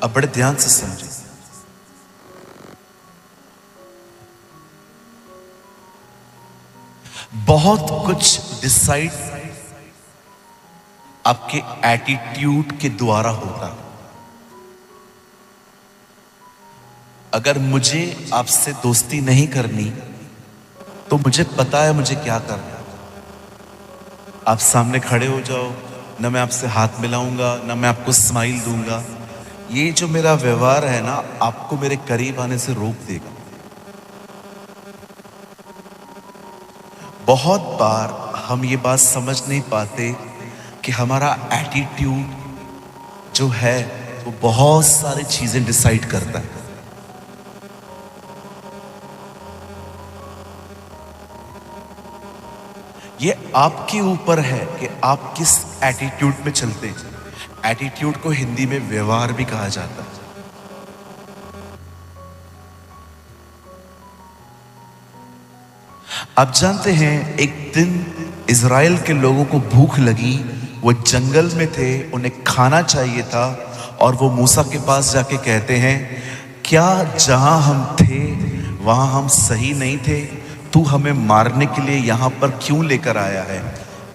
अब बड़े ध्यान से समझिए। बहुत कुछ डिसाइड आपके एटीट्यूड के द्वारा होता है। अगर मुझे आपसे दोस्ती नहीं करनी तो मुझे पता है मुझे क्या करना है। आप सामने खड़े हो जाओ, ना मैं आपसे हाथ मिलाऊंगा, ना मैं आपको स्माइल दूंगा। ये जो मेरा व्यवहार है ना, आपको मेरे करीब आने से रोक देगा। बहुत बार हम ये बात समझ नहीं पाते कि हमारा एटीट्यूड जो है वो बहुत सारी चीजें डिसाइड करता है। ये आपके ऊपर है कि आप किस एटीट्यूड में चलते हैं। एटीट्यूड को हिंदी में व्यवहार भी कहा जाता है। आप जानते हैं, एक दिन इज़राइल के लोगों को भूख लगी, वो जंगल में थे, उन्हें खाना चाहिए था, और वो मूसा के पास जाके कहते हैं, क्या जहां हम थे वहां हम सही नहीं थे? तू हमें मारने के लिए यहां पर क्यों लेकर आया है?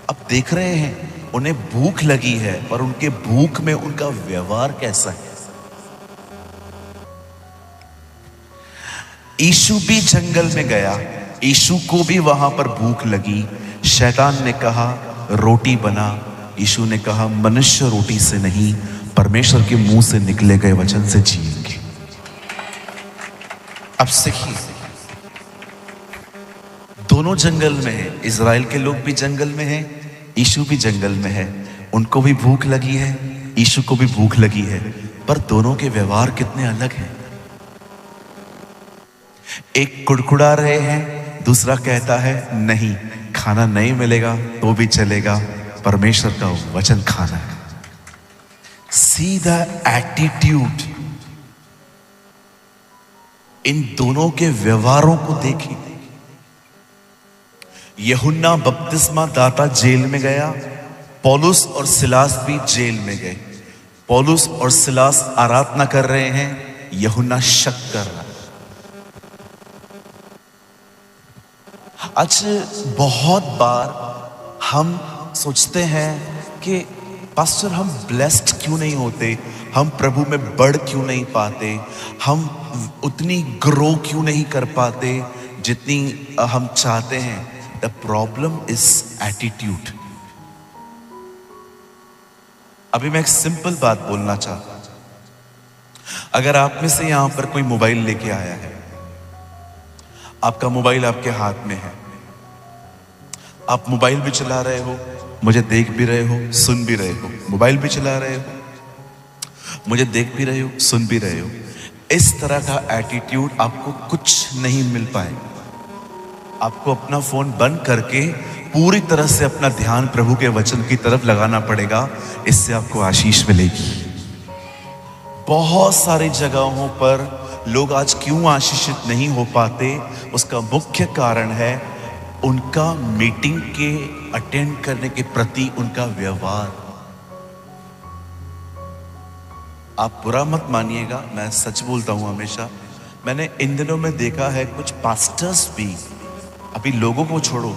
अब देख रहे हैं उन्हें भूख लगी है, पर उनके भूख में उनका व्यवहार कैसा है। यीशु भी जंगल में गया, यीशु को भी वहां पर भूख लगी। शैतान ने कहा रोटी बना, यीशु ने कहा मनुष्य रोटी से नहीं, परमेश्वर के मुंह से निकले गए वचन से जिएंगे। अब सीखिए, दोनों जंगल में है। इज़राइल के लोग भी जंगल में हैं, यीशु भी जंगल में है। उनको भी भूख लगी है, यीशु को भी भूख लगी है, पर दोनों के व्यवहार कितने अलग हैं। एक कुड़कुड़ा रहे हैं, दूसरा कहता है नहीं, खाना नहीं मिलेगा तो भी चलेगा, परमेश्वर का वचन खाना है। See the attitude. इन दोनों के व्यवहारों को देखिए। यूहन्ना बपतिस्मा दाता जेल में गया, पौलुस और सिलास भी जेल में गए। पौलुस और सिलास आराधना कर रहे हैं, यूहन्ना शक कर रहा है। आज बहुत बार हम सोचते हैं कि पास्टर हम ब्लेस्ड क्यों नहीं होते, हम प्रभु में बढ़ क्यों नहीं पाते, हम उतनी ग्रो क्यों नहीं कर पाते जितनी हम चाहते हैं। The problem is attitude. अभी मैं एक सिंपल बात बोलना चाहता हूं। अगर आप में से यहां पर कोई मोबाइल लेके आया है, आपका मोबाइल आपके हाथ में है, आप मोबाइल भी चला रहे हो, मुझे देख भी रहे हो, सुन भी रहे हो, मोबाइल भी चला रहे हो, मुझे देख भी रहे हो, सुन भी रहे हो। इस तरह का एटीट्यूड आपको कुछ नहीं मिल पाएगा। आपको अपना फोन बंद करके पूरी तरह से अपना ध्यान प्रभु के वचन की तरफ लगाना पड़ेगा, इससे आपको आशीष मिलेगी। बहुत सारी जगहों पर लोग आज क्यों आशीषित नहीं हो पाते, उसका मुख्य कारण है उनका मीटिंग के अटेंड करने के प्रति उनका व्यवहार। आप बुरा मत मानिएगा, मैं सच बोलता हूं हमेशा। मैंने इन दिनों में देखा है कुछ पास्टर्स भी, अभी लोगों को छोड़ो,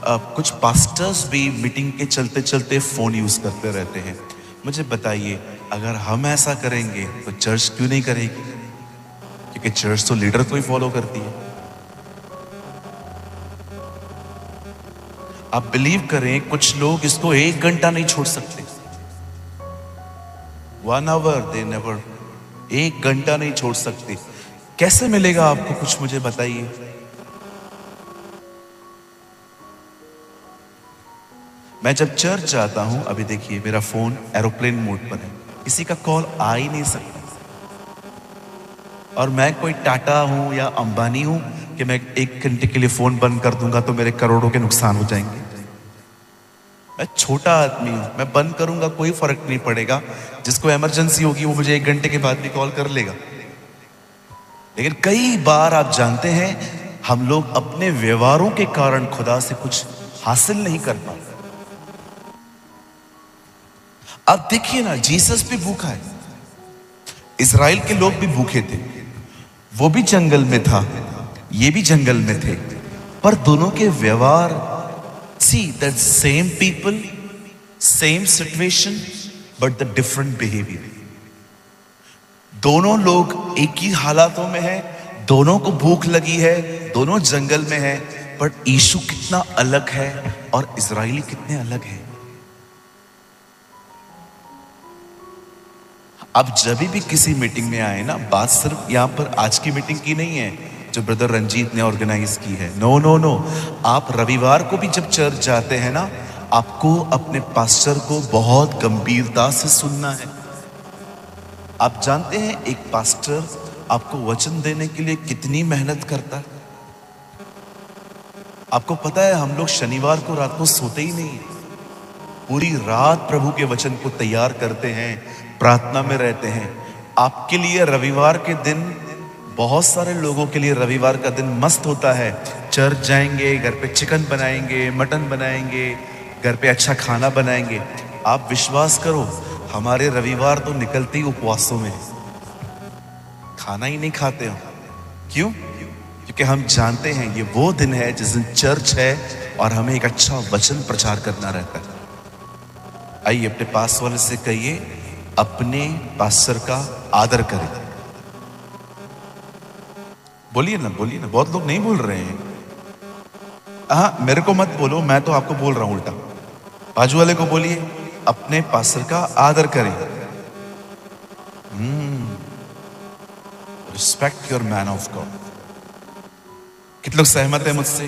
कुछ पास्टर्स भी मीटिंग के चलते चलते फोन यूज करते रहते हैं। मुझे बताइए, अगर हम ऐसा करेंगे तो चर्च क्यों नहीं करेगी? क्योंकि चर्च तो लीडर को ही फॉलो करती है। आप बिलीव करें, कुछ लोग इसको 1 घंटा नहीं छोड़ सकते। 1 आवर दे नेवर, 1 घंटा नहीं छोड़ सकते। कैसे मिलेगा आपको कुछ, मुझे बताइए। मैं जब चर्च जाता हूं, अभी देखिए मेरा फोन एरोप्लेन मोड पर है, किसी का कॉल आ ही नहीं सकता। और मैं कोई टाटा हूं या अंबानी हूं कि मैं 1 घंटे के लिए फोन बंद कर दूंगा तो मेरे करोड़ों के नुकसान हो जाएंगे। मैं छोटा आदमी हूं, मैं बंद करूंगा कोई फर्क नहीं पड़ेगा। जिसको इमरजेंसी होगी वो मुझे 1 घंटे के बाद भी कॉल कर लेगा। लेकिन कई बार आप जानते हैं, हम लोग अपने व्यवहारों के कारण खुदा से कुछ हासिल नहीं कर पाते। अब देखिए ना, जीसस भी भूखा है। इजराइल के लोग भी भूखे थे, वो भी जंगल में था, ये भी जंगल में थे, पर दोनों के व्यवहार, see that same people, same situation, but the different behaviour. दोनों लोग एक ही हालातों में है, दोनों को भूख लगी है, दोनों जंगल में है, बट यीशु कितना अलग है और इजराइली कितने अलग है। अब जब भी किसी मीटिंग में आए ना, बात सिर्फ यहां पर आज की मीटिंग की नहीं है जो ब्रदर रंजीत ने ऑर्गेनाइज की है, नो नो नो। आप रविवार को भी जब चर्च जाते हैं ना, आपको अपने पास्टर को बहुत गंभीरता से सुनना है। आप जानते हैं एक पास्टर आपको वचन देने के लिए कितनी मेहनत करता है। आपको पता है हम लोग शनिवार को रात को सोते ही नहीं, पूरी रात प्रभु के वचन को तैयार करते हैं, प्रार्थना में रहते हैं। आपके लिए रविवार के दिन, बहुत सारे लोगों के लिए रविवार का दिन मस्त होता है। चर्च जाएंगे, घर पे चिकन बनाएंगे, मटन बनाएंगे, घर पे अच्छा खाना बनाएंगे। आप विश्वास करो, हमारे रविवार तो निकलते ही उपवासों में, खाना ही नहीं खाते हो। क्यों? क्योंकि हम जानते हैं ये वो दिन है जिस दिन चर्च है और हमें एक अच्छा वचन प्रचार करना रहता है। आइए अपने पास वाले से कहिए, अपने पास्टर का आदर करें। बोलिए ना, बोलिए ना, बहुत लोग नहीं बोल रहे हैं। हाँ, मेरे को मत बोलो, मैं तो आपको बोल रहा हूं उल्टा। बाजू वाले को बोलिए, अपने पास्टर का आदर करें। Respect your man of God. कितने लोग सहमत है मुझसे?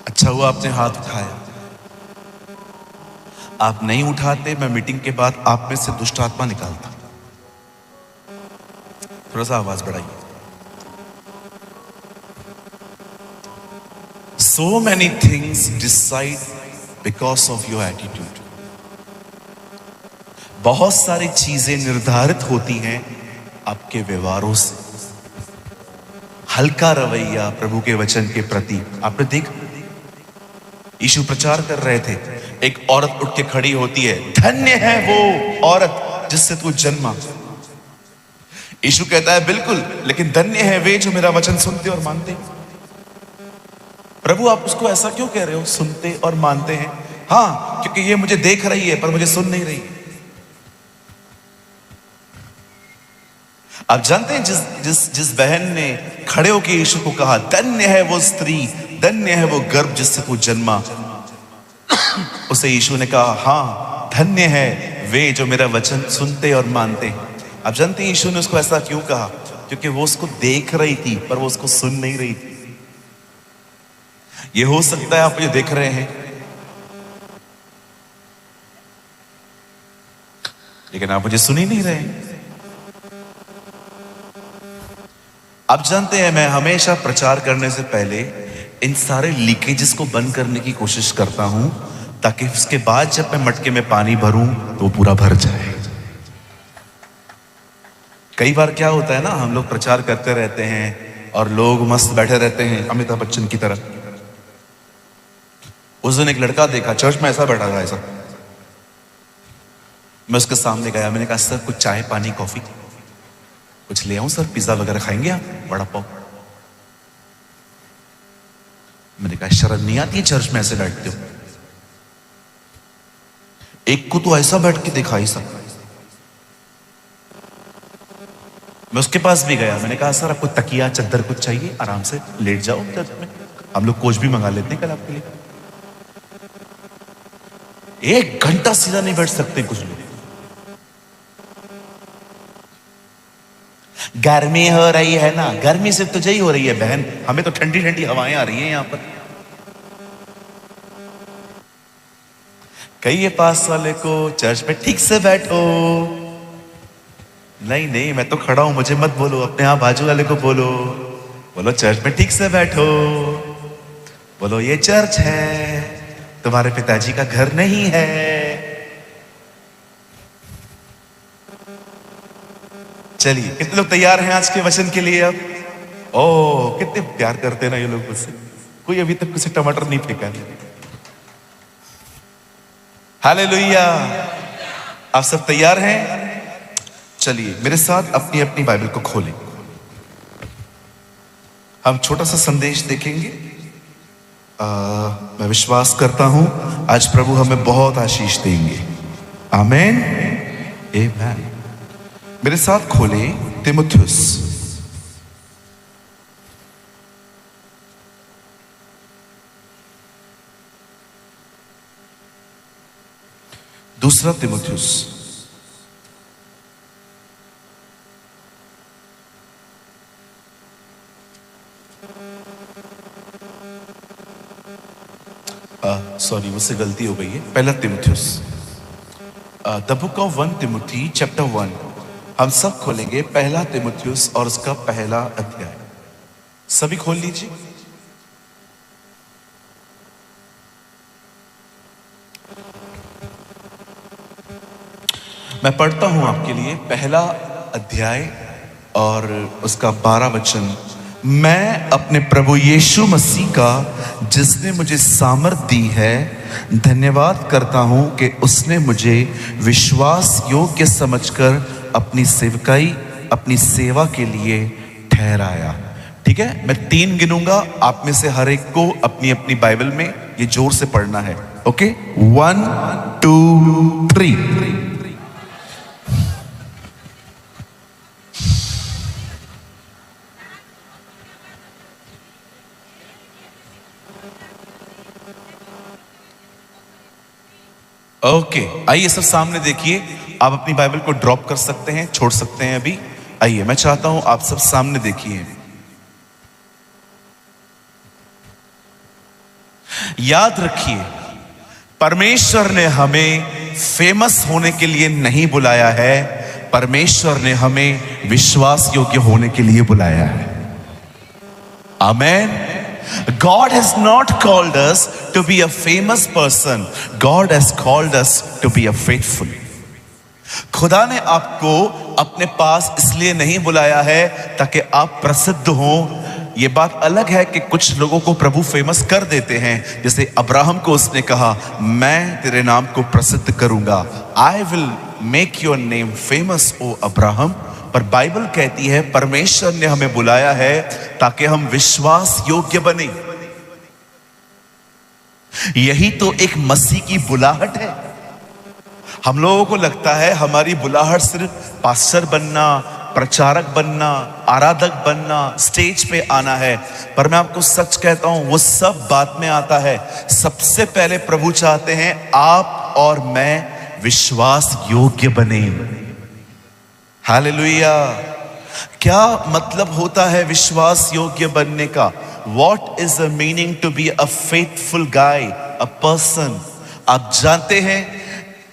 अच्छा हुआ आपने हाथ उठाया। आप नहीं उठाते, मैं मीटिंग के बाद आप में से दुष्ट आत्मा निकालता। थोड़ा सा आवाज बढ़ाइए। So many things decide because of your attitude. बहुत सारी चीजें निर्धारित होती हैं आपके व्यवहारों से। हल्का रवैया प्रभु के वचन के प्रति। आपने देखा, यीशु प्रचार कर रहे थे, एक औरत उठ के खड़ी होती है, धन्य है वो औरत जिससे तू जन्मा। यीशु कहता है बिल्कुल, लेकिन धन्य है वे जो मेरा वचन सुनते और मानते। प्रभु आप उसको ऐसा क्यों कह रहे हो, सुनते और मानते हैं? हाँ, क्योंकि ये मुझे देख रही है पर मुझे सुन नहीं रही। आप जानते हैं जिस बहन ने खड़े होकर यीशु को कहा, धन्य है वो स्त्री, धन्य है वो गर्भ जिससे तू जन्मा, उसे यीशु ने कहा, हाँ धन्य है वे जो मेरा वचन सुनते और मानते हैं। आप जानते हैं यीशु ने उसको ऐसा क्यों कहा? क्योंकि वो उसको देख रही थी पर वो उसको सुन नहीं रही थी। ये हो सकता है आप मुझे देख रहे हैं, लेकिन आप मुझे सुन ही नहीं रहे। आप जानते हैं मैं हमेशा प्रचार करने से पहले इन सारे लीकेजेस को बंद करने की कोशिश करता हूं, ताकि उसके बाद जब मैं मटके में पानी भरूं तो पूरा भर जाए। कई बार क्या होता है ना, हम लोग प्रचार करते रहते हैं और लोग मस्त बैठे रहते हैं अमिताभ बच्चन की तरह। उस दिन एक लड़का देखा चर्च में, ऐसा बैठा था ऐसा। मैं उसके सामने गया, मैंने कहा सर कुछ चाय पानी कॉफी कुछ ले आऊं सर, पिज्जा वगैरह खाएंगे आप, बड़ा पाव। मैंने कहा शर्म नहीं आती है चर्च में ऐसे बैठते हो? एक को तो ऐसा बैठ के दिखाई सब। मैं उसके पास भी गया, मैंने कहा सर आपको तकिया चद्दर कुछ चाहिए, आराम से लेट जाओ चर्च में, हम लोग कोच भी मंगा लेते हैं कल आपके लिए। 1 घंटा सीधा नहीं बैठ सकते कुछ लोग। गर्मी हो रही है ना, गर्मी सिर्फ तुझे ही हो रही है बहन, हमें तो ठंडी ठंडी हवाएं आ रही हैं यहां पर। कहिए पास वाले को चर्च में ठीक से बैठो। नहीं नहीं मैं तो खड़ा हूं, मुझे मत बोलो, अपने आप बाजू वाले को बोलो, बोलो चर्च में ठीक से बैठो, बोलो ये चर्च है, तुम्हारे पिताजी का घर नहीं है। चलिए कितने लोग तैयार हैं आज के वचन के लिए? अब ओ कितने प्यार करते हैं ना ये लोग मुझसे। कोई अभी तक किसी टमाटर नहीं फेंका है। हालेलुया। आप सब तैयार हैं? चलिए मेरे साथ अपनी अपनी बाइबल को खोलें। हम छोटा सा संदेश देखेंगे। मैं विश्वास करता हूं आज प्रभु हमें बहुत आशीष देंगे। आमीन, आमीन। मेरे साथ खोले तीमुथियुस, दूसरा तीमुथियुस, सॉरी मुझसे गलती हो गई है, पहला तीमुथियुस, द बुक ऑफ 1 तिमुथी चैप्टर 1। हम सब खोलेंगे पहला तीमुथियुस और उसका पहला अध्याय। सभी खोल लीजिए। मैं पढ़ता हूं आपके लिए पहला अध्याय और उसका 12 वचन। मैं अपने प्रभु यीशु मसीह का, जिसने मुझे सामर्थ दी है, धन्यवाद करता हूं कि उसने मुझे विश्वास योग्य समझकर अपनी सेवकाई, अपनी सेवा के लिए ठहराया। ठीक है, मैं 3 गिनूंगा, आप में से हर एक को अपनी अपनी बाइबल में ये जोर से पढ़ना है। ओके, 1 2 3। ओके, आइए सब सामने देखिए। आप अपनी बाइबल को ड्रॉप कर सकते हैं, छोड़ सकते हैं अभी। आइए, मैं चाहता हूं आप सब सामने देखिए। याद रखिए, परमेश्वर ने हमें फेमस होने के लिए नहीं बुलाया है, परमेश्वर ने हमें विश्वास योग्य होने के लिए बुलाया है। आमेन। God has not called us to be a famous person. God has called us to be a faithful. खुदा ने आपको अपने पास इसलिए नहीं बुलाया है ताकि आप प्रसिद्ध हों। ये बात अलग है कि कुछ लोगों को प्रभु फेमस कर देते हैं, जैसे अब्राहम को उसने कहा, मैं तेरे नाम को प्रसिद्ध करूंगा, I will make your name famous, ओ अब्राहम। पर बाइबल कहती है परमेश्वर ने हमें बुलाया है ताकि हम विश्वास योग्य बने। यही तो एक मसीह की बुलाहट है। हम लोगों को लगता है हमारी बुलाहट सिर्फ पास्टर बनना, प्रचारक बनना, आराधक बनना, स्टेज पे आना है। पर मैं आपको सच कहता हूं, वो सब बाद में आता है। सबसे पहले प्रभु चाहते हैं आप और मैं विश्वास योग्य बने। हालेलुया। क्या मतलब होता है विश्वास योग्य बनने का? What is the meaning to be a faithful guy, a person? आप जानते हैं,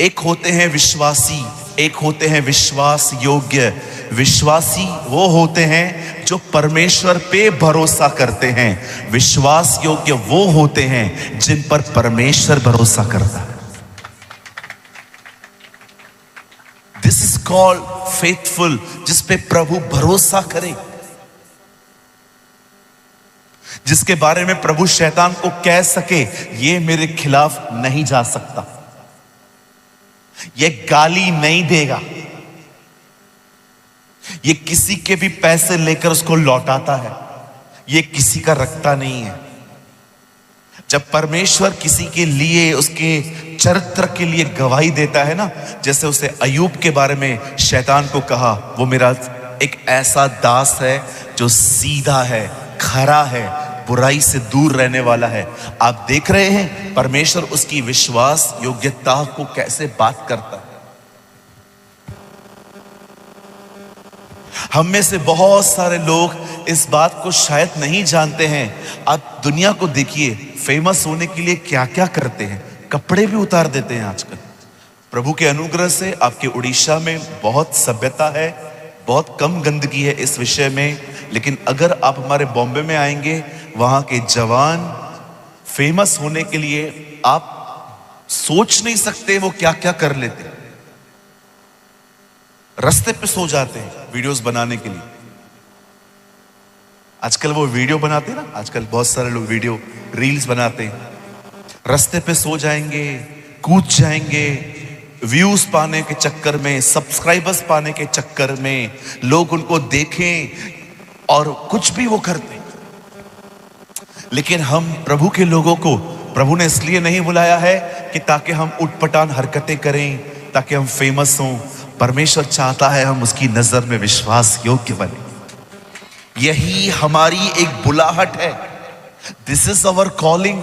एक होते हैं विश्वासी, एक होते हैं विश्वास योग्य। विश्वासी वो होते हैं जो परमेश्वर पे भरोसा करते हैं। विश्वास योग्य वो होते हैं जिन पर परमेश्वर भरोसा करता है। दिस इज कॉल्ड फेथफुल, जिस पे प्रभु भरोसा करे, जिसके बारे में प्रभु शैतान को कह सके, ये मेरे खिलाफ नहीं जा सकता, ये गाली नहीं देगा, ये किसी के भी पैसे लेकर उसको लौटाता है, ये किसी का रखता नहीं है। जब परमेश्वर किसी के लिए, उसके चरित्र के लिए गवाही देता है ना, जैसे उसे अय्यूब के बारे में शैतान को कहा, वो मेरा एक ऐसा दास है जो सीधा है, खरा है, बुराई से दूर रहने वाला है। आप देख रहे हैं परमेश्वर उसकी विश्वास योग्यता को कैसे बात करता है। हम में से बहुत सारे लोग इस बात को शायद नहीं जानते हैं। आप दुनिया को देखिए, फेमस होने के लिए क्या क्या करते हैं, कपड़े भी उतार देते हैं आजकल। प्रभु के अनुग्रह से आपके उड़ीसा में बहुत सभ्यता है, बहुत कम गंदगी है इस विषय में। लेकिन अगर आप हमारे बॉम्बे में आएंगे, वहां के जवान फेमस होने के लिए आप सोच नहीं सकते वो क्या क्या कर लेते हैं। रास्ते पे सो जाते हैं वीडियोस बनाने के लिए। आजकल वो वीडियो बनाते हैं ना, आजकल बहुत सारे लोग वीडियो रील्स बनाते हैं। रास्ते पे सो जाएंगे, कूद जाएंगे, व्यूज पाने के चक्कर में, सब्सक्राइबर्स पाने के चक्कर में, लोग उनको देखें और कुछ भी वो करते। लेकिन हम प्रभु के लोगों को प्रभु ने इसलिए नहीं बुलाया है कि ताकि हम उटपटांग हरकतें करें, ताकि हम फेमस हों। परमेश्वर चाहता है हम उसकी नजर में विश्वास योग्य बने। यही हमारी एक बुलाहट है। This is our calling.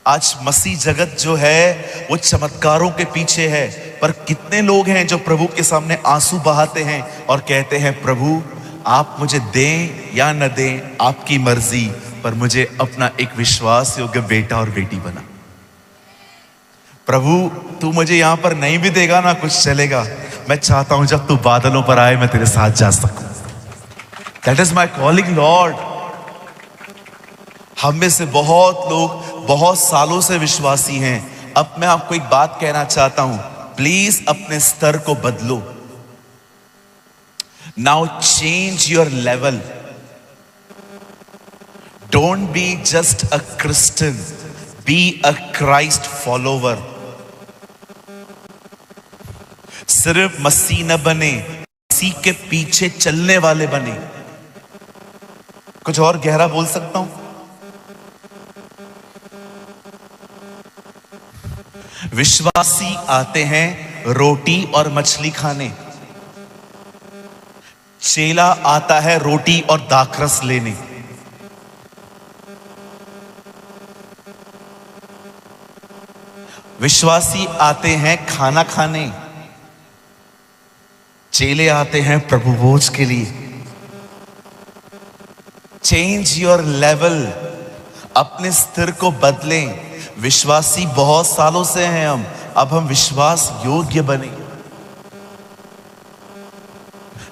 आज मसीह जगत जो है वो चमत्कारों के पीछे है, पर कितने लोग हैं जो प्रभु के सामने आंसू बहाते हैं और कहते हैं प्रभु आप मुझे दें या न दें आपकी मर्जी, पर मुझे अपना एक विश्वास योग्य बेटा और बेटी बना। प्रभु तू मुझे यहां पर नहीं भी देगा ना कुछ चलेगा, मैं चाहता हूं जब तू बादलों पर आए मैं तेरे साथ जा सकूं। That is my calling Lord. हम में से बहुत लोग बहुत सालों से विश्वासी हैं। अब मैं आपको एक बात कहना चाहता हूं, प्लीज अपने स्तर को बदलो। Now change your level. Don't be just a Christian, be a Christ follower. सिर्फ मसीह न बने, मसीह के पीछे चलने वाले बने। कुछ और गहरा बोल सकता हूं? विश्वासी आते हैं रोटी और मछली खाने, चेला आता है रोटी और दाखरस लेने। विश्वासी आते हैं खाना खाने, चेले आते हैं प्रभु भोज के लिए। Change your level. अपने स्तर को बदलें। विश्वासी बहुत सालों से हैं हम, अब हम विश्वास योग्य बने।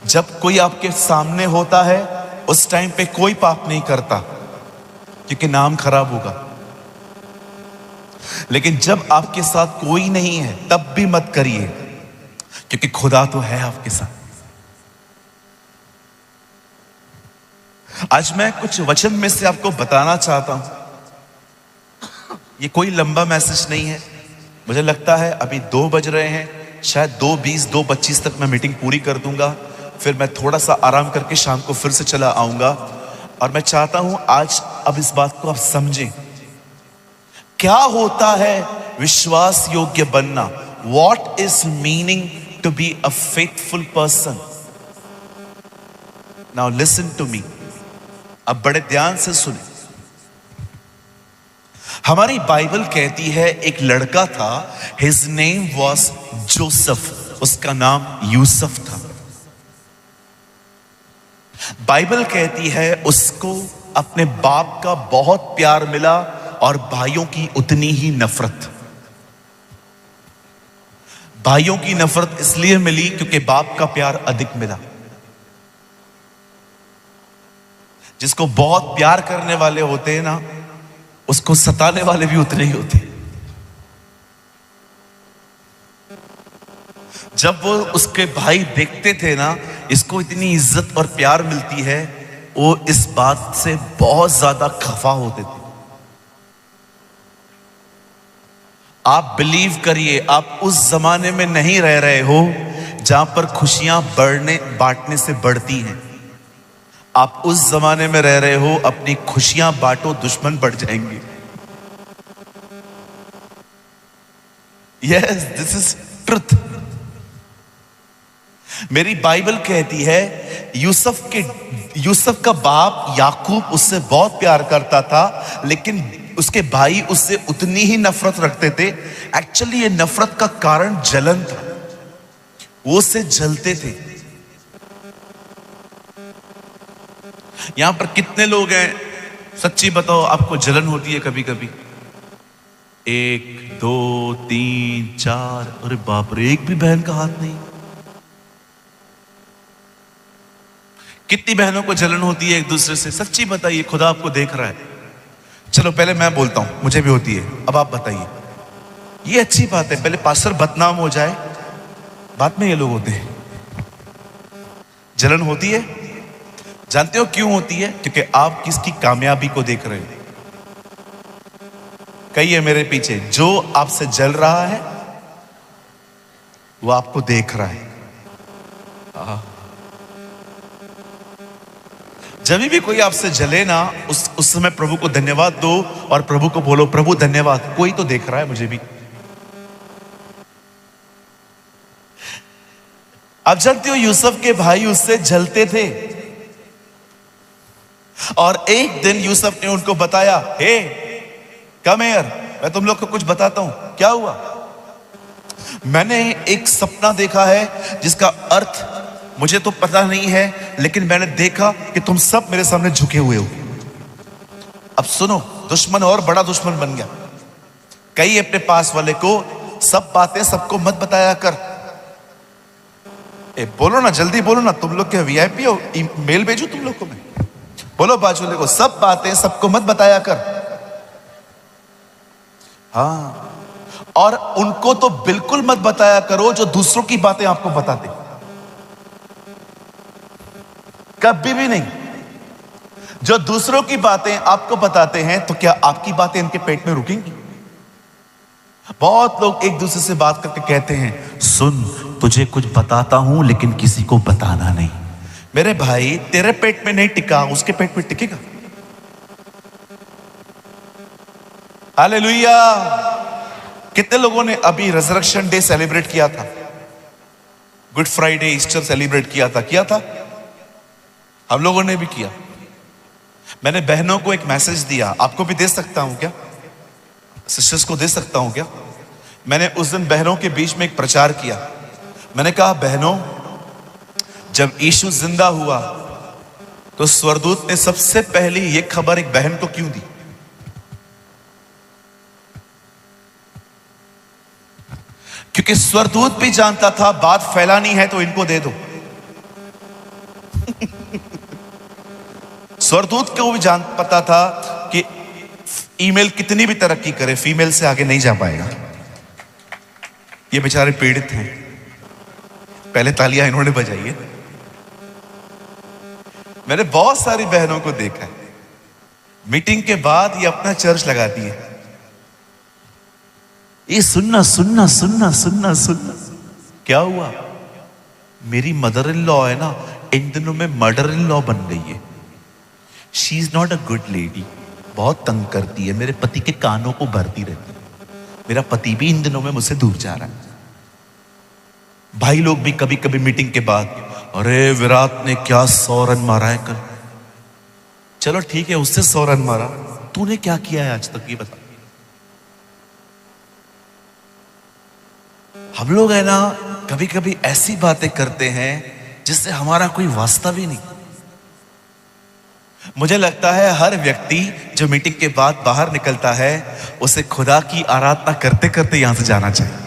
जब कोई आपके सामने होता है उस टाइम पे कोई पाप नहीं करता क्योंकि नाम खराब होगा, लेकिन जब आपके साथ कोई नहीं है तब भी मत करिए क्योंकि खुदा तो है आपके साथ। आज मैं कुछ वचन में से आपको बताना चाहता हूं। ये कोई लंबा मैसेज नहीं है। मुझे लगता है अभी 2 बज रहे हैं, शायद 2:20 2:25 तक मैं मीटिंग पूरी कर दूंगा, फिर मैं थोड़ा सा आराम करके शाम को फिर से चला आऊंगा। और मैं चाहता हूं आज अब इस बात को आप समझें, क्या होता है विश्वास योग्य बनना। What is meaning to be a faithful person. Now listen to me. अब बड़े ध्यान से सुने। हमारी बाइबल कहती है एक लड़का था, हिज नेम वॉज जोसेफ, उसका नाम यूसुफ था। बाइबल कहती है उसको अपने बाप का बहुत प्यार मिला और भाइयों की उतनी ही नफरत। भाइयों की नफरत इसलिए मिली क्योंकि बाप का प्यार अधिक मिला। जिसको बहुत प्यार करने वाले होते हैं ना, उसको सताने वाले भी उतने ही होते हैं। जब वो उसके भाई देखते थे ना इसको इतनी इज्जत और प्यार मिलती है, वो इस बात से बहुत ज्यादा खफा होते थे। आप बिलीव करिए, आप उस जमाने में नहीं रह रहे हो जहां पर खुशियां बांटने से बढ़ती हैं। आप उस जमाने में रह रहे हो, अपनी खुशियां बांटो दुश्मन बढ़ जाएंगे। Yes, this is truth. मेरी बाइबल कहती है यूसुफ का बाप याकूब उससे बहुत प्यार करता था, लेकिन उसके भाई उससे उतनी ही नफरत रखते थे। एक्चुअली ये नफरत का कारण जलन था, वो उससे जलते थे। यहां पर कितने लोग हैं, सच्ची बताओ, आपको जलन होती है कभी कभी? 1 2 3 4, अरे बाप रे, एक भी बहन का हाथ नहीं। कितनी बहनों को जलन होती है एक दूसरे से? सच्ची बताइए, खुदा आपको देख रहा है। चलो पहले मैं बोलता हूं, मुझे भी होती है, अब आप बताइए। ये अच्छी बात है, पहले पास्टर बदनाम हो जाए, बाद में ये लोग होते हैं। जलन होती है, जानते हो क्यों होती है? क्योंकि आप किसकी कामयाबी को देख रहे हो। कहिए मेरे पीछे, जो आपसे जल रहा है वो आपको देख रहा है। जब भी कोई आपसे जले ना, उस समय प्रभु को धन्यवाद दो और प्रभु को बोलो, प्रभु धन्यवाद, कोई तो देख रहा है मुझे भी। आप जानते हो यूसुफ के भाई उससे जलते थे, और एक दिन यूसुफ ने उनको बताया, हे कम हियर, मैं तुम लोग को कुछ बताता हूं। क्या हुआ? मैंने एक सपना देखा है जिसका अर्थ मुझे तो पता नहीं है, लेकिन मैंने देखा कि तुम सब मेरे सामने झुके हुए हो। अब सुनो, दुश्मन और बड़ा दुश्मन बन गया। कई अपने पास वाले को सब बातें सबको मत बताया कर। बोलो ना, जल्दी बोलो ना, तुम लोग के वीआईपी हो, मेल भेजू तुम लोग को मैं? बोलो बाजू वाले को, सब बातें सबको मत बताया कर। हाँ, और उनको तो बिल्कुल मत बताया करो जो दूसरों की बातें आपको बताते, कभी भी नहीं। जो दूसरों की बातें आपको बताते हैं, तो क्या आपकी बातें इनके पेट में रुकेंगी? बहुत लोग एक दूसरे से बात करके कहते हैं, सुन तुझे कुछ बताता हूं लेकिन किसी को बताना नहीं। मेरे भाई, तेरे पेट में नहीं टिका, उसके पेट में टिकेगा। हालेलुया। कितने लोगों ने अभी रिजरेक्शन डे सेलिब्रेट किया था? गुड फ्राइडे, ईस्टर सेलिब्रेट किया था? हम लोगों ने भी किया। मैंने बहनों को एक मैसेज दिया, आपको भी दे सकता हूं क्या? सिस्टर्स को दे सकता हूं क्या? मैंने उस दिन बहनों के बीच में एक प्रचार किया। मैंने कहा, बहनों, जब यीशु जिंदा हुआ तो स्वर्गदूत ने सबसे पहली ये खबर एक बहन को क्यों दी? क्योंकि स्वर्गदूत भी जानता था बात फैलानी है तो इनको दे दो। स्वर्गदूत को भी जान पता था कि ईमेल कितनी भी तरक्की करे, फीमेल से आगे नहीं जा पाएगा। ये बेचारे पीड़ित हैं। पहले तालियां इन्होंने बजाई है। मैंने बहुत सारी बहनों को देखा है, मीटिंग के बाद ये अपना चर्च लगाती है। ये सुनना सुनना सुनना सुनना सुनना। क्या हुआ? मेरी मदर इन लॉ है ना, इन दिनों में मर्डर इन लॉ बन गई है। She is not a good lady, बहुत तंग करती है, मेरे पति के कानों को भरती रहती है। मेरा पति भी इन दिनों में मुझसे दूर जा रहा है। भाई लोग भी कभी कभी मीटिंग के बाद, अरे विराट ने क्या 100 रन मारा है कल। चलो ठीक है, उससे 100 रन मारा, तूने क्या किया है आज तक, ये बता। हम लोग है ना, कभी कभी ऐसी बातें करते हैं जिससे हमारा कोई वास्ता भी नहीं। मुझे लगता है हर व्यक्ति जो मीटिंग के बाद बाहर निकलता है, उसे खुदा की आराधना करते करते यहां से जाना चाहिए।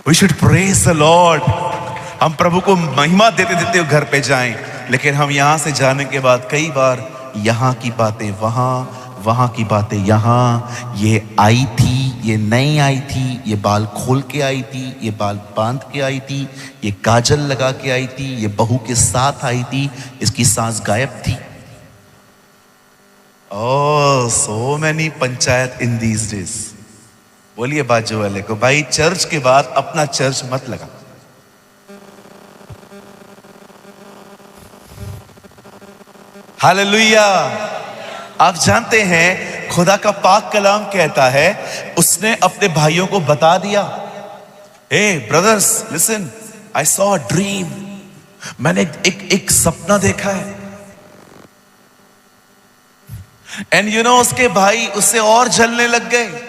We should praise the Lord। हम प्रभु को महिमा देते देते घर पे जाएं, लेकिन हम यहां से जाने के बाद कई बार यहां की बातें वहां, वहां की बातें यहां। ये आई थी, ये नहीं आई थी, ये बाल खोल के आई थी, ये बाल बांध के आई थी, ये काजल लगा के आई थी, ये बहू के साथ आई थी, इसकी सांस गायब थी। Oh, so many panchayat in these days। बोलिए बाजू वाले को, भाई चर्च के बाद अपना चर्च मत लगा। हालेलुया। आप जानते हैं खुदा का पाक कलाम कहता है, उसने अपने भाइयों को बता दिया, hey brothers listen, I saw a dream. मैंने एक सपना देखा है। एंड यू नो, उसके भाई उससे और जलने लग गए।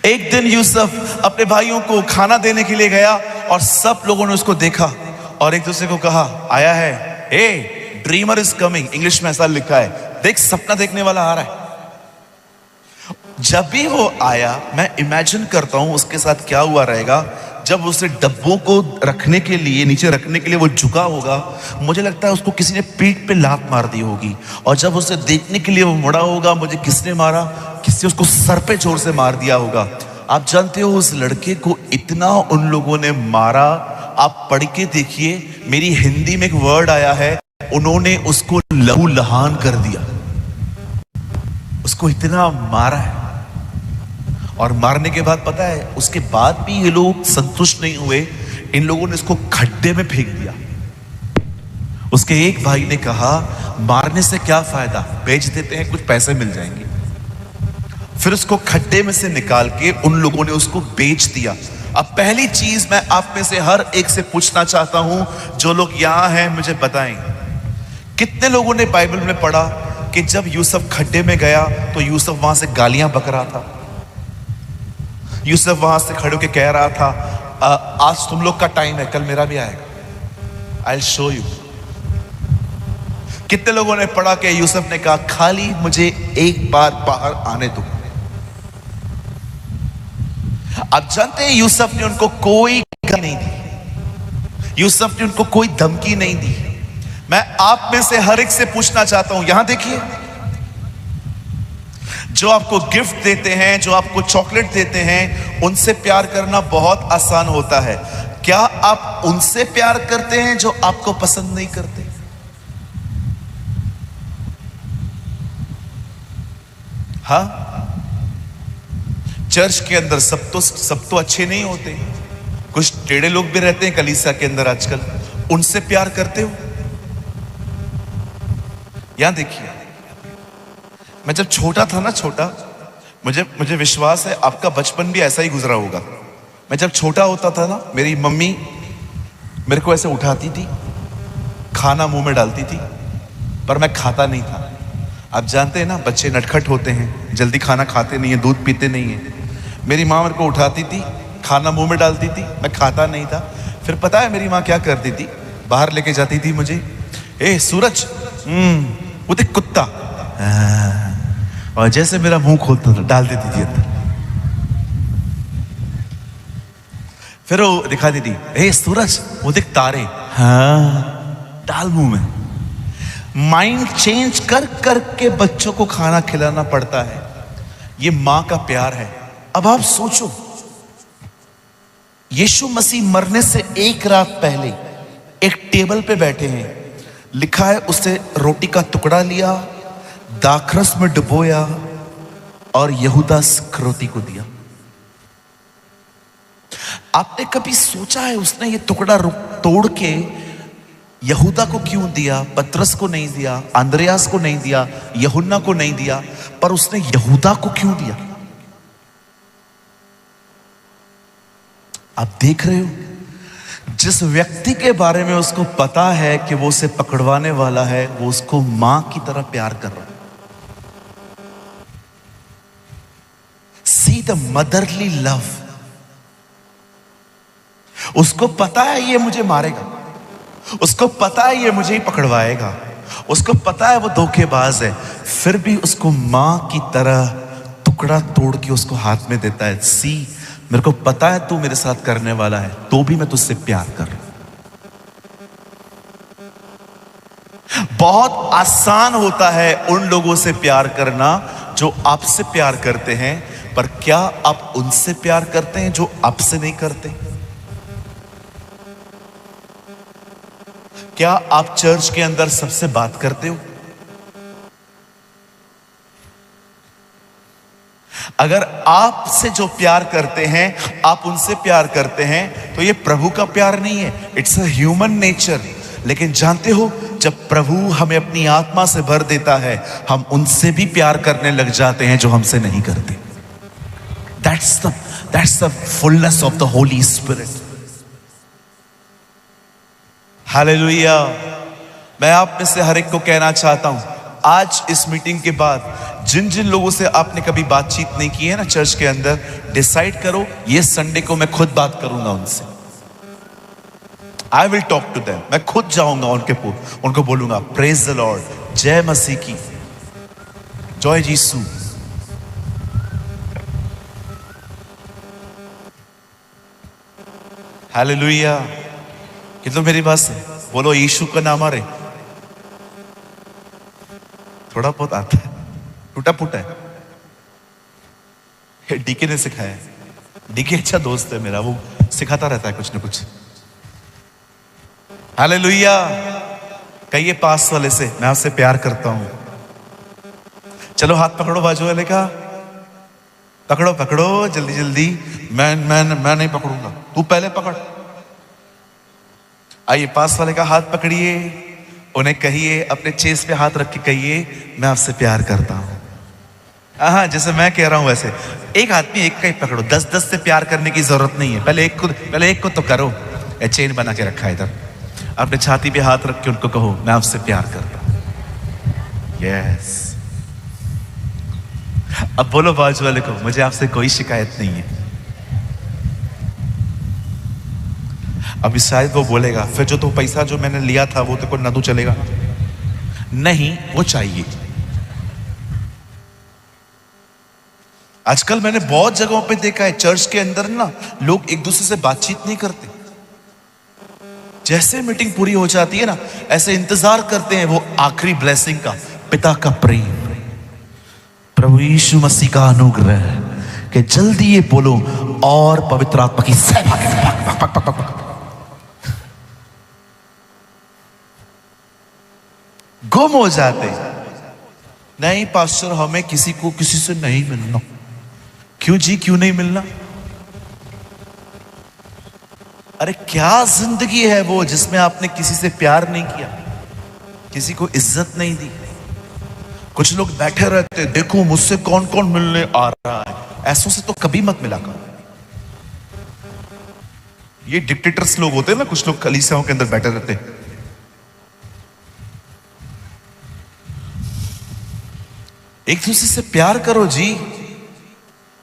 एक दिन यूसुफ अपने भाइयों को खाना देने के लिए गया और सब लोगों ने उसको देखा और एक दूसरे को कहा, आया है, हे ड्रीमर इज कमिंग। इंग्लिश में ऐसा लिखा है, देख सपना देखने वाला आ रहा है। जब भी वो आया, मैं इमेजिन करता हूं उसके साथ क्या हुआ रहेगा। जब उसे डब्बों को रखने के लिए, नीचे रखने के लिए वो झुका होगा, मुझे लगता है उसको किसी ने पीठ पे लात मार दी होगी। और जब उसे देखने के लिए वो मुड़ा होगा, मुझे किसने मारा, किसी उसको सर पे जोर से मार दिया होगा। आप जानते हो उस लड़के को इतना उन लोगों ने मारा, आप पढ़ के देखिए, मेरी हिंदी में एक वर्ड आया है, उन्होंने उसको लहू लहान कर दिया। उसको इतना मारा है। और मारने के बाद पता है, उसके बाद भी ये लोग संतुष्ट नहीं हुए, इन लोगों ने इसको खड्डे में फेंक दिया। उसके एक भाई ने कहा, मारने से क्या फायदा, बेच देते हैं, कुछ पैसे मिल जाएंगे। फिर उसको खड्डे में से निकाल के उन लोगों ने उसको बेच दिया। अब पहली चीज मैं आप में से हर एक से पूछना चाहता हूं, जो लोग यहां हैं मुझे बताएं, कितने लोगों ने बाइबल में पढ़ा कि जब यूसुफ खड्डे में गया तो यूसुफ वहां से गालियां बक रहा था। यूसुफ वहां से खड़े होकर कह रहा था, आज तुम लोग का टाइम है, कल मेरा भी आएगा, आई विल शो यू। कितने लोगों ने पढ़ा कि यूसुफ ने कहा, खाली मुझे एक बार बाहर आने दो। आप जानते हैं यूसुफ ने उनको कोई गाली नहीं दी, यूसुफ ने उनको कोई धमकी नहीं दी। मैं आप में से हर एक से पूछना चाहता हूं, यहां देखिए, जो आपको गिफ्ट देते हैं, जो आपको चॉकलेट देते हैं, उनसे प्यार करना बहुत आसान होता है। क्या आप उनसे प्यार करते हैं जो आपको पसंद नहीं करते? हाँ, चर्च के अंदर सब तो अच्छे नहीं होते, कुछ टेढ़े लोग भी रहते हैं कलीसिया के अंदर आजकल, उनसे प्यार करते हो? यहां देखिए, मैं जब छोटा था ना, मुझे विश्वास है आपका बचपन भी ऐसा ही गुजरा होगा। मैं जब छोटा होता था ना, मेरी मम्मी मेरे को ऐसे उठाती थी, खाना मुंह में डालती थी, पर मैं खाता नहीं था। आप जानते हैं ना, बच्चे नटखट होते हैं, जल्दी खाना खाते नहीं है, दूध पीते नहीं है। मेरी माँ मेरे को उठाती थी, खाना मुंह में डालती थी, मैं खाता नहीं था। फिर पता है मेरी माँ क्या करती थी, बाहर लेके जाती थी मुझे, ए सूरज, वो देख कुत्ता, और जैसे मेरा मुंह खोलता था डाल देती थी अंदर। फिर वो दिखाती थी, ए सूरज, वो देख तारे, हाँ, डाल मुंह में। माइंड चेंज कर करके बच्चों को खाना खिलाना पड़ता है। ये मां का प्यार है। अब आप सोचो, यीशु मसीह मरने से एक रात पहले एक टेबल पे बैठे हैं, लिखा है उससे रोटी का टुकड़ा लिया, दाखरस में डुबोया और यहूदा इस्करियोती को दिया। आपने कभी सोचा है उसने ये टुकड़ा तोड़ के यहूदा को क्यों दिया? पतरस को नहीं दिया, अंद्रयास को नहीं दिया, यूहन्ना को नहीं दिया, पर उसने यहूदा को क्यों दिया? आप देख रहे हो, जिस व्यक्ति के बारे में उसको पता है कि वो उसे पकड़वाने वाला है, वो उसको मां की तरह प्यार कर रहा है। See the motherly love. उसको पता है ये मुझे मारेगा, उसको पता है ये मुझे ही पकड़वाएगा, उसको पता है वो धोखेबाज है, फिर भी उसको मां की तरह टुकड़ा तोड़ के उसको हाथ में देता है। सी, मेरे को पता है तू मेरे साथ करने वाला है, तो भी मैं तुझसे प्यार कर रहा हूं। बहुत आसान होता है उन लोगों से प्यार करना जो आपसे प्यार करते हैं, पर क्या आप उनसे प्यार करते हैं जो आपसे नहीं करते? क्या आप चर्च के अंदर सबसे बात करते हो? अगर आपसे जो प्यार करते हैं, आप उनसे प्यार करते हैं, तो ये प्रभु का प्यार नहीं है, इट्स अ ह्यूमन नेचर। लेकिन जानते हो, जब प्रभु हमें अपनी आत्मा से भर देता है, हम उनसे भी प्यार करने लग जाते हैं जो हमसे नहीं करते। That's the fullness of the Holy Spirit. Hallelujah. मैं आप में से हर एक को कहना चाहता हूं, आज इस मीटिंग के बाद जिन जिन लोगों से आपने कभी बातचीत नहीं की है ना चर्च के अंदर, डिसाइड करो ये संडे को मैं खुद बात करूंगा उनसे। I will talk to them. मैं खुद जाऊंगा उनको बोलूंगा, प्रेज द लॉर्ड, जय मसीह की, जय यीशु। हालेलुया। कि तो मेरी बात से बोलो, यीशु का नाम आ रहे। थोड़ा बहुत आता है, टूटा फूटा है, डीके ने सिखाया। डीके अच्छा दोस्त है मेरा, वो सिखाता रहता है कुछ ना कुछ। हालेलुया। कहिए पास वाले से, मैं आपसे प्यार करता हूं। चलो हाथ पकड़ो बाजू वाले का, पकड़ो पकड़ो जल्दी जल्दी। मैं नहीं पकड़ूंगा, तू पहले पकड़। आइए पास वाले का हाथ पकड़िए, उन्हें कहिए, अपने चेस्ट पे हाथ रख के कहिए मैं आपसे प्यार करता हूं। हाँ, जैसे मैं कह रहा हूं वैसे। एक आदमी एक का ही पकड़ो, 10-10 से प्यार करने की जरूरत नहीं है। पहले एक को तो करो। चेन बना के रखा है इधर, अपने छाती पे हाथ रख के उनको कहो मैं आपसे प्यार करता हूं। यस। अब बोलो बाजू वाले को, मुझे आपसे कोई शिकायत नहीं है। अभी शायद वो बोलेगा फिर जो तो पैसा जो मैंने लिया था वो तो को न दूं चलेगा? नहीं, वो चाहिए। आजकल मैंने बहुत जगहों पे देखा है, चर्च के अंदर ना लोग एक दूसरे से बातचीत नहीं करते। जैसे मीटिंग पूरी हो जाती है ना, ऐसे इंतजार करते हैं वो आखिरी ब्लेसिंग का, पिता का प्रेम, प्रभु यीशु मसीह का अनुग्रह, कि जल्दी ये बोलो और पवित्र आत्मा की सहभागिता। गुम हो जाते। नहीं पास्टर, हमें किसी को किसी से नहीं मिलना। क्यों जी, क्यों नहीं मिलना? अरे क्या जिंदगी है वो जिसमें आपने किसी से प्यार नहीं किया, किसी को इज्जत नहीं दी? कुछ लोग बैठे रहते, देखो मुझसे कौन कौन मिलने आ रहा है। ऐसों से तो कभी मत मिला करो। ये डिक्टेटर्स लोग होते हैं ना, कुछ लोग कलीसियाओं के अंदर बैठे रहते। एक दूसरे से प्यार करो जी,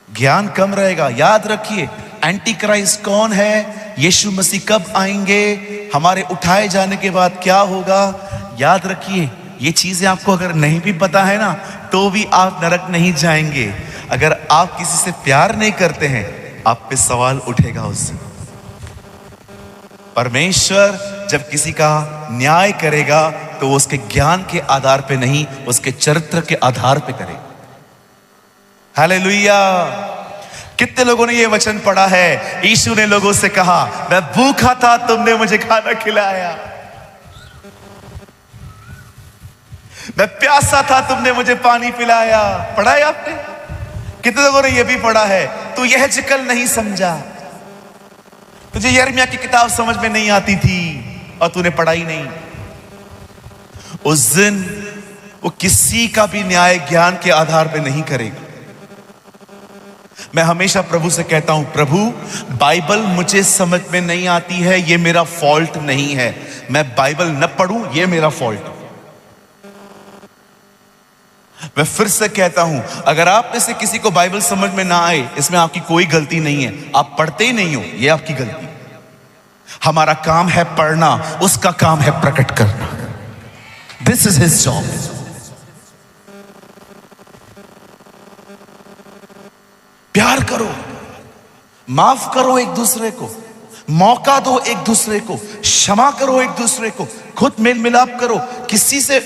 ज्ञान कम रहेगा। याद रखिए, एंटी क्राइस्ट कौन है, यीशु मसीह कब आएंगे, हमारे उठाए जाने के बाद क्या होगा। याद रखिए, ये चीजें आपको अगर नहीं भी पता है ना, तो भी आप नरक नहीं जाएंगे। अगर आप किसी से प्यार नहीं करते हैं, आप पे सवाल उठेगा उससे। परमेश्वर जब किसी का न्याय करेगा तो उसके ज्ञान के आधार पे नहीं, उसके चरित्र के आधार पे करेगा। हालेलुया। कितने लोगों ने ये वचन पढ़ा है? यीशु ने लोगों से कहा, मैं भूखा था, तुमने मुझे खाना खिलाया। मैं प्यासा था, तुमने मुझे पानी पिलाया। पढ़ा है आपने? कितने लोगों ने यह भी पढ़ा है, तू यह जिक्र नहीं समझा, तुझे यिर्मयाह की किताब समझ में नहीं आती थी और तूने पढ़ाई नहीं। उस दिन वो किसी का भी न्याय ज्ञान के आधार पे नहीं करेगा। मैं हमेशा प्रभु से कहता हूं, प्रभु बाइबल मुझे समझ में नहीं आती है, ये मेरा फॉल्ट नहीं है। मैं बाइबल न पढ़ूं, ये मेरा फॉल्ट है। मैं फिर से कहता हूं, अगर आप में से किसी को बाइबल समझ में ना आए, इसमें आपकी कोई गलती नहीं है। आप पढ़ते ही नहीं हो, ये आपकी गलती। हमारा काम है पढ़ना, उसका काम है प्रकट करना। This is his job. प्यार करो, माफ करो एक दूसरे को, मौका दो एक दूसरे को, क्षमा करो एक दूसरे को, खुद मेल मिलाप करो। किसी से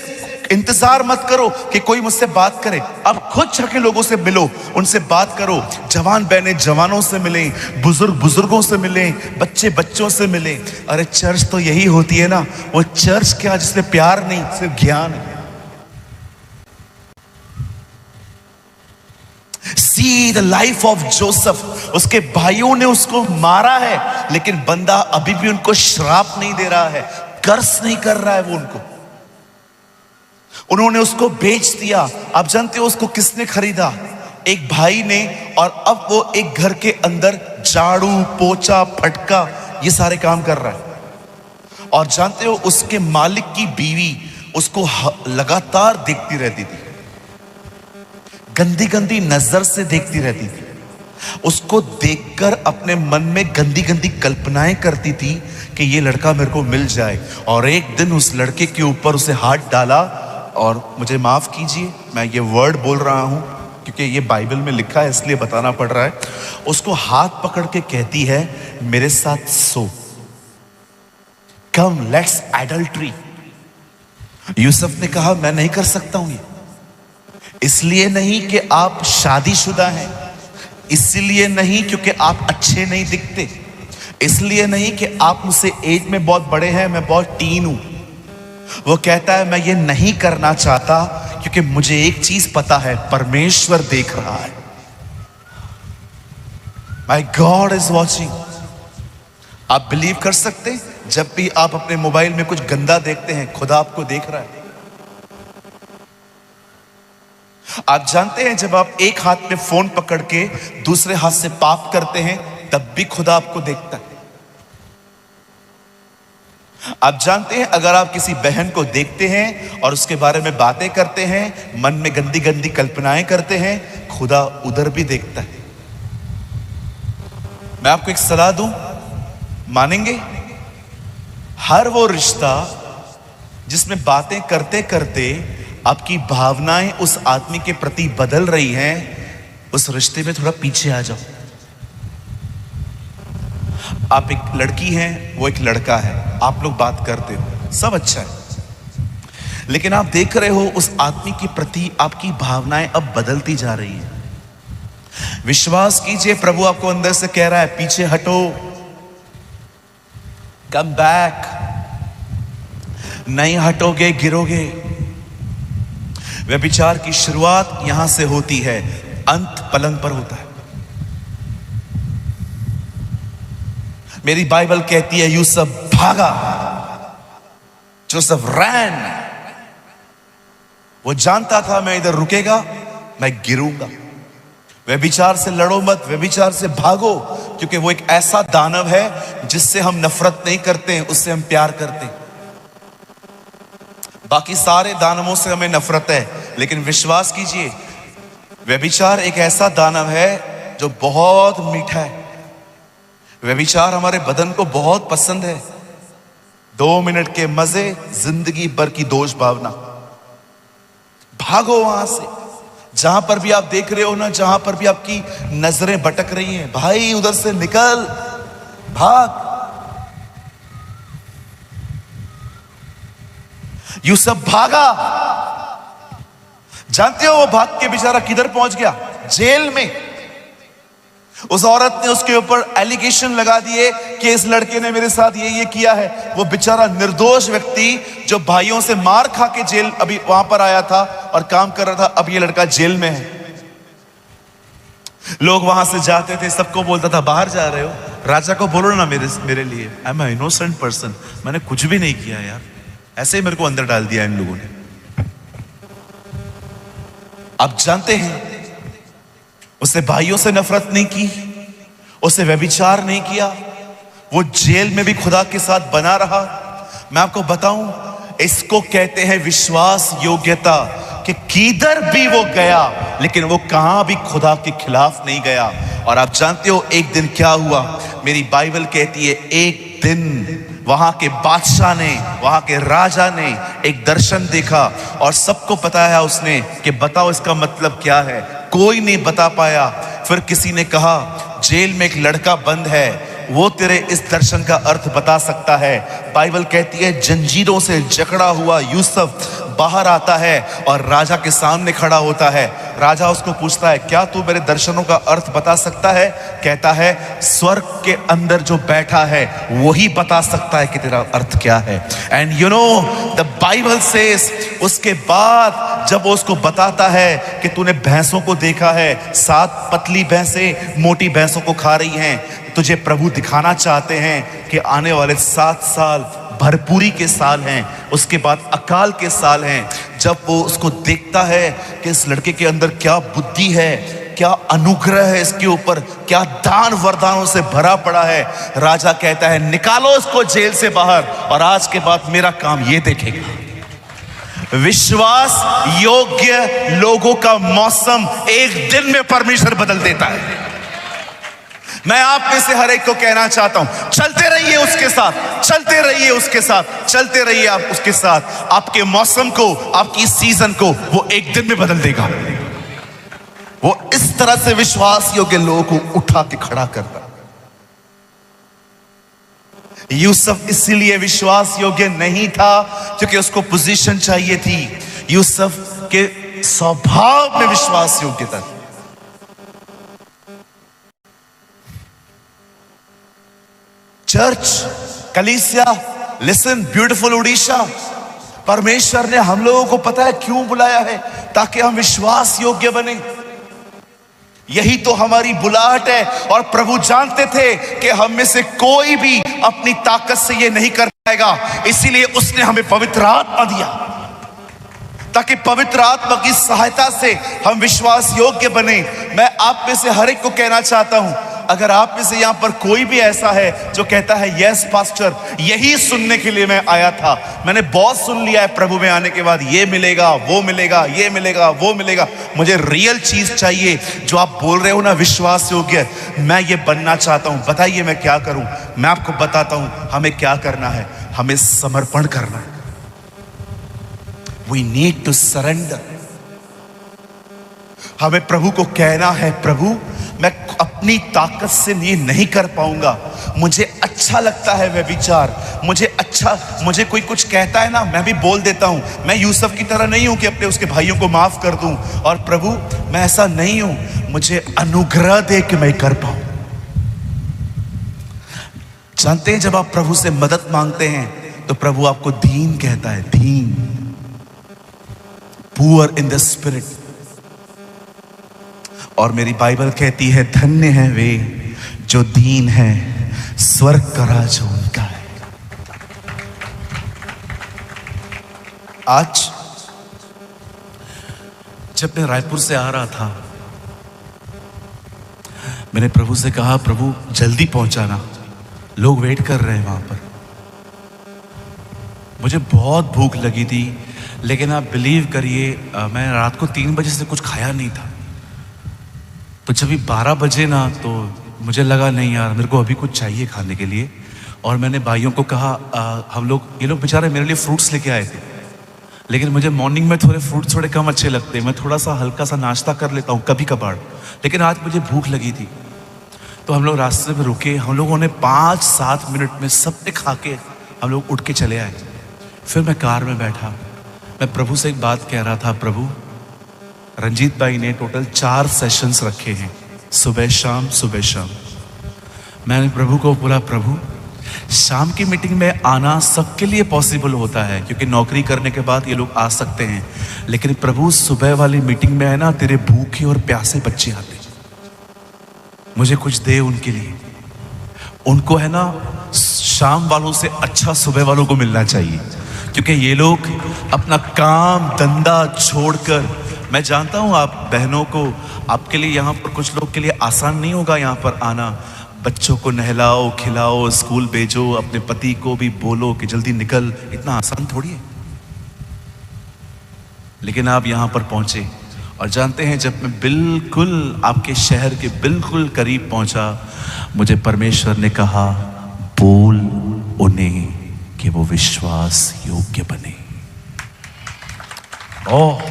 इंतजार मत करो कि कोई मुझसे बात करे। अब खुद छके लोगों से मिलो, उनसे बात करो। जवान बहनें जवानों से मिलें, बुजुर्ग बुजुर्गों से मिलें, बच्चे बच्चों से मिलें। अरे चर्च तो यही होती है ना। वो चर्च क्या जिसमें प्यार नहीं, सिर्फ ज्ञान है। See the life of Joseph. उसके भाइयों ने उसको मारा है, लेकिन बंदा अभी भी उनको श्राप नहीं दे रहा है, कर्स नहीं कर रहा है वो उनको। उन्होंने उसको बेच दिया। आप जानते हो उसको किसने खरीदा? एक भाई ने। और अब वो एक घर के अंदर झाड़ू पोछा फटका ये सारे काम कर रहा है। और जानते हो उसके मालिक की बीवी उसको लगातार देखती रहती थी, गंदी गंदी नजर से देखती रहती थी। उसको देखकर अपने मन में गंदी गंदी कल्पनाएं करती थी कि ये लड़का मेरे को मिल जाए। और एक दिन उस लड़के के ऊपर उसे हाथ डाला। और मुझे माफ कीजिए, मैं ये वर्ड बोल रहा हूं क्योंकि ये बाइबल में लिखा है, इसलिए बताना पड़ रहा है। उसको हाथ पकड़ के कहती है, मेरे साथ सो, कम लेट्स एडल्ट्री। यूसुफ ने कहा, मैं नहीं कर सकता हूं ये। इसलिए नहीं कि आप शादीशुदा हैं, इसलिए नहीं क्योंकि आप अच्छे नहीं दिखते, इसलिए नहीं कि आप मुझसे एज में बहुत बड़े हैं, मैं बहुत टीन हूं। वो कहता है, मैं ये नहीं करना चाहता क्योंकि मुझे एक चीज पता है, परमेश्वर देख रहा है। My God is watching. आप बिलीव कर सकते हैं, जब भी आप अपने मोबाइल में कुछ गंदा देखते हैं, खुदा आपको देख रहा है। आप जानते हैं, जब आप एक हाथ में फोन पकड़ के दूसरे हाथ से पाप करते हैं, तब भी खुदा आपको देखता है। आप जानते हैं, अगर आप किसी बहन को देखते हैं और उसके बारे में बातें करते हैं, मन में गंदी गंदी कल्पनाएं करते हैं, खुदा उधर भी देखता है। मैं आपको एक सलाह दूं, मानेंगे? हर वो रिश्ता जिसमें बातें करते करते आपकी भावनाएं उस आदमी के प्रति बदल रही हैं, उस रिश्ते में थोड़ा पीछे आ जाओ। आप एक लड़की हैं, वो एक लड़का है, आप लोग बात करते हो, सब अच्छा है, लेकिन आप देख रहे हो उस आदमी के प्रति आपकी भावनाएं अब बदलती जा रही हैं। विश्वास कीजिए, प्रभु आपको अंदर से कह रहा है, पीछे हटो, कम बैक। नहीं हटोगे गिरोगे। व्यभिचार की शुरुआत यहां से होती है, अंत पलंग पर होता है। मेरी बाइबल कहती है, यूसुफ भागा, जोसेफ रैन। वो जानता था मैं इधर रुकेगा, मैं गिरूंगा। व्यभिचार से लड़ो मत, व्यभिचार से भागो, क्योंकि वो एक ऐसा दानव है जिससे हम नफरत नहीं करते हैं, उससे हम प्यार करते हैं। बाकी सारे दानवों से हमें नफरत है, लेकिन विश्वास कीजिए, व्यभिचार एक ऐसा दानव है जो बहुत मीठा है। व्यभिचार हमारे बदन को बहुत पसंद है। 2 मिनट के मजे, जिंदगी भर की दोष भावना। भागो वहां से। जहां पर भी आप देख रहे हो ना, जहां पर भी आपकी नजरें भटक रही हैं, भाई उधर से निकल, भाग। यूसुफ भागा। जानते हो वो भाग के बेचारा किधर पहुंच गया? जेल में। उस औरत ने उसके ऊपर एलिगेशन लगा दिए कि इस लड़के ने मेरे साथ ये किया है। वो बेचारा निर्दोष व्यक्ति जो भाइयों से मार खा के जेल अभी वहां पर आया था और काम कर रहा था, अब ये लड़का जेल में है। लोग वहां से जाते थे, सबको बोलता था, बाहर जा रहे हो, राजा को बोलो ना मेरे लिए, आई एम इनोसेंट पर्सन, मैंने कुछ भी नहीं किया यार, ऐसे ही मेरे को अंदर डाल दिया इन लोगों ने। आप जानते हैं, उसने भाइयों से नफरत नहीं की, उसे व्यभिचार नहीं किया, वो जेल में भी खुदा के साथ बना रहा। मैं आपको बताऊं, इसको कहते हैं विश्वास योग्यता, कि किधर भी वो गया लेकिन वो कहां भी खुदा के खिलाफ नहीं गया। और आप जानते हो एक दिन क्या हुआ? मेरी बाइबल कहती है, एक दिन वहां के बादशाह ने, वहां के राजा ने एक दर्शन देखा और सबको बताया उसने कि बताओ इसका मतलब क्या है। कोई नहीं बता पाया। फिर किसी ने कहा, जेल में एक लड़का बंद है, वो तेरे इस दर्शन का अर्थ बता सकता है। बाइबल कहती है, जंजीरों से जकड़ा हुआ यूसुफ बाहर आता है और राजा के सामने खड़ा होता है। राजा उसको पूछता है, क्या तू मेरे दर्शनों का अर्थ बता सकता है? कहता है, स्वर्ग के अंदर जो बैठा है वही बता सकता है कि तेरा अर्थ क्या है। And you know the Bible says, उसके बाद जब वो उसको बताता है कि तूने भैंसों को देखा है, 7 पतली भैंसें मोटी भैंसों को खा रही हैं, तुझे प्रभु दिखाना चाहते हैं कि आने वाले 7 साल भरपूरी के साल हैं, उसके बाद अकाल के साल हैं। जब वो उसको देखता है कि इस लड़के के अंदर क्या बुद्धि है, क्या अनुग्रह है इसके ऊपर, क्या दान वरदानों से भरा पड़ा है, राजा कहता है, निकालो इसको जेल से बाहर और आज के बाद मेरा काम ये देखेगा। विश्वास योग्य लोगों का मौसम एक दिन में परमेश्वर बदल देता है। मैं आप में से हर एक को कहना चाहता हूं, चलते रहिए उसके साथ, चलते रहिए उसके साथ, चलते रहिए आप उसके साथ। आपके मौसम को, आपकी सीजन को वो एक दिन में बदल देगा। वो इस तरह से विश्वास योग्य लोगों को उठा के खड़ा करता। यूसुफ इसीलिए विश्वास योग्य नहीं था क्योंकि उसको पोजीशन चाहिए थी। यूसुफ के स्वभाव में विश्वास योग्यता थी। चर्च, कलीसिया, लिसन, ब्यूटीफुल उड़ीसा, परमेश्वर ने हम लोगों को पता है क्यों बुलाया है? ताकि हम विश्वास योग्य बने। यही तो हमारी बुलाहट है। और प्रभु जानते थे कि हम में से कोई भी अपनी ताकत से ये नहीं कर पाएगा, इसीलिए उसने हमें पवित्र आत्मा दिया, ताकि पवित्र आत्मा की सहायता से हम विश्वास योग्य बने। मैं आप में से हर एक को कहना चाहता हूं, अगर आप में से यहां पर कोई भी ऐसा है जो कहता है यस पास्टर, यही सुनने के लिए मैं आया था, मैंने बहुत सुन लिया है प्रभु में आने के बाद, ये मिलेगा वो मिलेगा, ये मिलेगा वो मिलेगा, मुझे रियल चीज चाहिए जो आप बोल रहे हो ना विश्वास योग्य, मैं ये बनना चाहता हूं, बताइए मैं क्या करूं। मैं आपको बताता हूं हमें क्या करना है, हमें समर्पण करना है। We need to surrender। हमें प्रभु को कहना है, प्रभु मैं अपनी ताकत से ये नहीं कर पाऊंगा, मुझे अच्छा लगता है वह विचार, मुझे कोई कुछ कहता है ना, मैं भी बोल देता हूं। मैं यूसुफ की तरह नहीं हूं कि अपने उसके भाइयों को माफ कर दूं, और प्रभु मैं ऐसा नहीं हूं, मुझे अनुग्रह दे कि मैं कर पाऊं। जानते हैं जब आप प्रभु से मदद मांगते हैं तो प्रभु आपको दीन कहता है, दीन, पुअर इन द स्पिरिट। और मेरी बाइबल कहती है धन्य है वे जो दीन है, स्वर्ग का राज उनका है। आज जब मैं रायपुर से आ रहा था, मैंने प्रभु से कहा, प्रभु जल्दी पहुंचाना, लोग वेट कर रहे हैं वहां पर। मुझे बहुत भूख लगी थी, लेकिन आप बिलीव करिए मैं रात को 3 बजे से कुछ खाया नहीं था। तो जब 12 बजे ना, तो मुझे लगा नहीं यार मेरे को अभी कुछ चाहिए खाने के लिए। और मैंने भाइयों को कहा ये लोग बेचारे मेरे लिए फ्रूट्स लेके आए थे, लेकिन मुझे मॉर्निंग में फ्रूट्स थोड़े कम अच्छे लगते हैं, मैं थोड़ा सा हल्का सा नाश्ता कर लेता हूँ कभी कभार, लेकिन आज मुझे भूख लगी थी। तो हम लोग रास्ते में रुके, हम लोगों ने 5-7 मिनट में सबने खा के हम लोग उठ के चले आए। फिर मैं कार में बैठा, मैं प्रभु से एक बात कह रहा था, प्रभु रंजीत भाई ने टोटल 4 सेशंस रखे हैं, सुबह शाम सुबह शाम। मैंने प्रभु को बोला, प्रभु शाम की मीटिंग में आना सबके लिए पॉसिबल होता है क्योंकि नौकरी करने के बाद ये लोग आ सकते हैं, लेकिन प्रभु सुबह वाली मीटिंग में है ना तेरे भूखे और प्यासे बच्चे आते, मुझे कुछ दे उनके लिए। उनको है ना शाम वालों से अच्छा सुबह वालों को मिलना चाहिए, क्योंकि ये लोग अपना काम धंधा छोड़कर, मैं जानता हूं आप बहनों को, आपके लिए यहाँ पर कुछ लोग के लिए आसान नहीं होगा यहाँ पर आना, बच्चों को नहलाओ खिलाओ, स्कूल भेजो, अपने पति को भी बोलो कि जल्दी निकल, इतना आसान थोड़ी है। लेकिन आप यहाँ पर पहुंचे, और जानते हैं जब मैं बिल्कुल आपके शहर के बिल्कुल करीब पहुंचा, मुझे परमेश्वर ने कहा, बोल उन्हें कि वो विश्वास योग्य बने। ओह,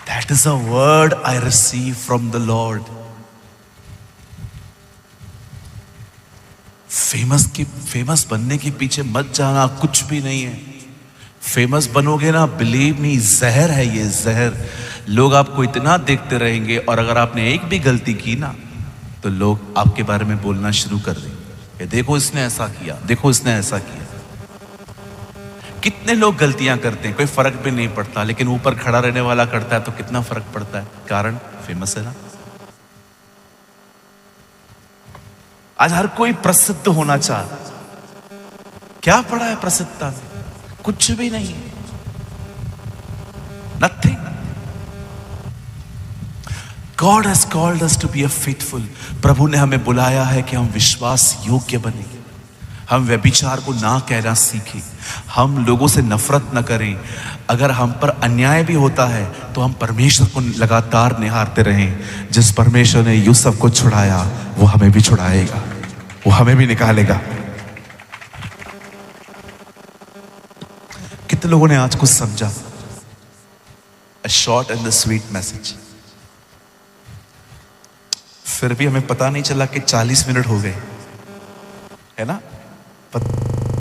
that is a word I receive from the Lord। Famous बनने के पीछे मत जाना, कुछ भी नहीं है। फेमस बनोगे ना, बिलीव मी, जहर है ये, जहर। लोग आपको इतना देखते रहेंगे, और अगर आपने एक भी गलती की ना, तो लोग आपके बारे में बोलना शुरू कर देंगे, देखो इसने ऐसा किया, देखो इसने ऐसा किया। कितने लोग गलतियां करते हैं, कोई फर्क भी नहीं पड़ता, लेकिन ऊपर खड़ा रहने वाला करता है तो कितना फर्क पड़ता है, कारण फेमस है ना। आज हर कोई प्रसिद्ध होना चाहता, क्या पड़ा है प्रसिद्धता में, कुछ भी नहीं है, nothing. God has called us to be a faithful। प्रभु ने हमें बुलाया है कि हम विश्वास योग्य बने, हम व्यभिचार को ना कहना सीखें, हम लोगों से नफरत न करें। अगर हम पर अन्याय भी होता है तो हम परमेश्वर को लगातार निहारते रहें। जिस परमेश्वर ने यूसुफ को छुड़ाया वो हमें भी छुड़ाएगा, वो हमें भी निकालेगा। कितने लोगों ने आज कुछ समझा? A short and the sweet message। फिर भी हमें पता नहीं चला कि 40 मिनट हो गए, है ना।